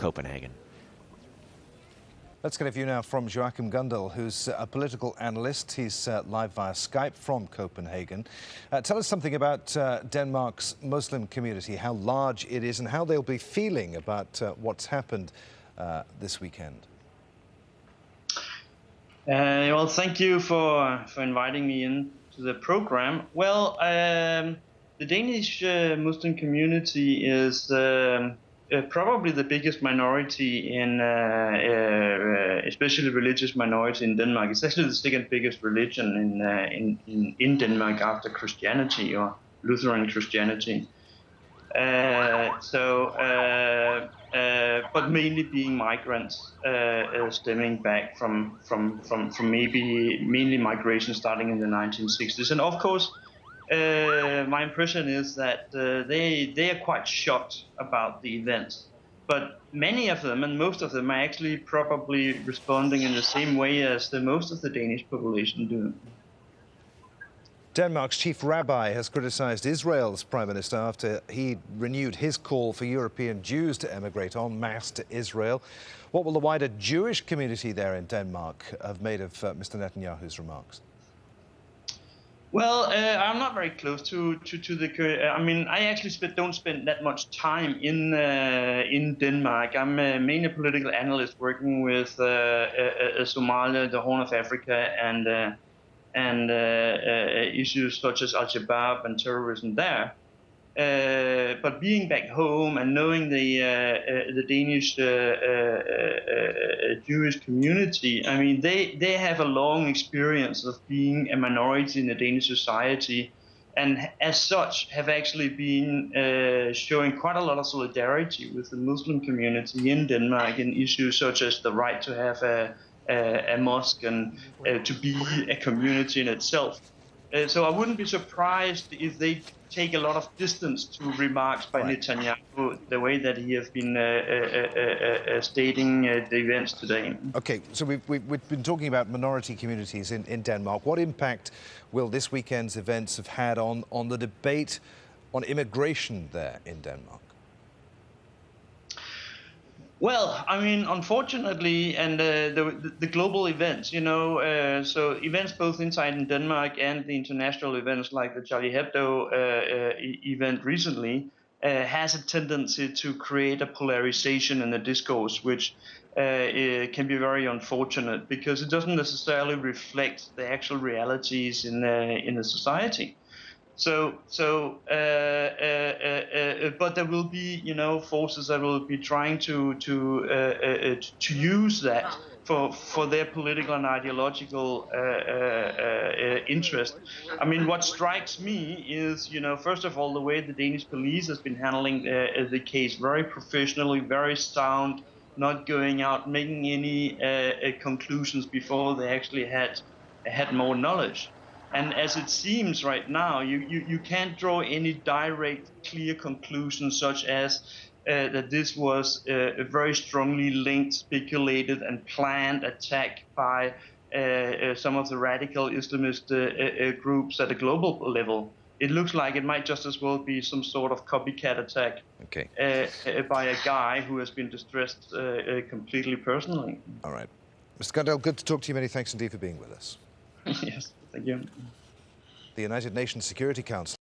Copenhagen. Let's get a view now from Joakim Gundel, who's a political analyst. He's live via Skype from Copenhagen. Tell us something about Denmark's Muslim community, how large it is and how they'll be feeling about what's happened this weekend. Well, thank you for inviting me in to the program. Well, the Danish Muslim community is probably the biggest minority in, especially religious minority in Denmark. It's actually the second biggest religion in Denmark after Christianity or Lutheran Christianity. But mainly being migrants, stemming back from mainly migration starting in the 1960s. And of course, my impression is that they are quite shocked about the events. But many of them, and most of them, are actually probably responding in the same way as most of the Danish population do. Denmark's chief rabbi has criticized Israel's prime minister after he renewed his call for European Jews to emigrate en masse to Israel. What will the wider Jewish community there in Denmark have made of Mr. Netanyahu's remarks? Well, I'm not very close to the. I mean, I actually don't spend that much time in Denmark. I'm mainly a political analyst working with Somalia, the Horn of Africa, and issues such as Al-Shabaab and terrorism there. But being back home and knowing the Danish Jewish community, I mean, they have a long experience of being a minority in the Danish society, and as such have actually been showing quite a lot of solidarity with the Muslim community in Denmark in issues such as the right to have a mosque and to be a community in itself. So I wouldn't be surprised if they take a lot of distance to remarks by Netanyahu, the way that he has been stating the events today. Okay, so we've been talking about minority communities in Denmark. What impact will this weekend's events have had on the debate on immigration there in Denmark? Well, I mean, unfortunately, and the global events, you know, so events both inside in Denmark and the international events like the Charlie Hebdo event recently has a tendency to create a polarization in the discourse, which can be very unfortunate because it doesn't necessarily reflect the actual realities in the society. But there will be, you know, forces that will be trying to use that for their political and ideological interest. I mean, what strikes me is, you know, first of all, the way the Danish police has been handling the case very professionally, very sound, not going out making any conclusions before they actually had more knowledge. And as it seems right now, you can't draw any direct, clear conclusions such as that this was a very strongly linked, speculated and planned attack by some of the radical Islamist groups at a global level. It looks like it might just as well be some sort of copycat attack by a guy who has been distressed completely personally. All right. Mr. Gundel, good to talk to you. Many thanks indeed for being with us. Yes, thank you. The United Nations Security Council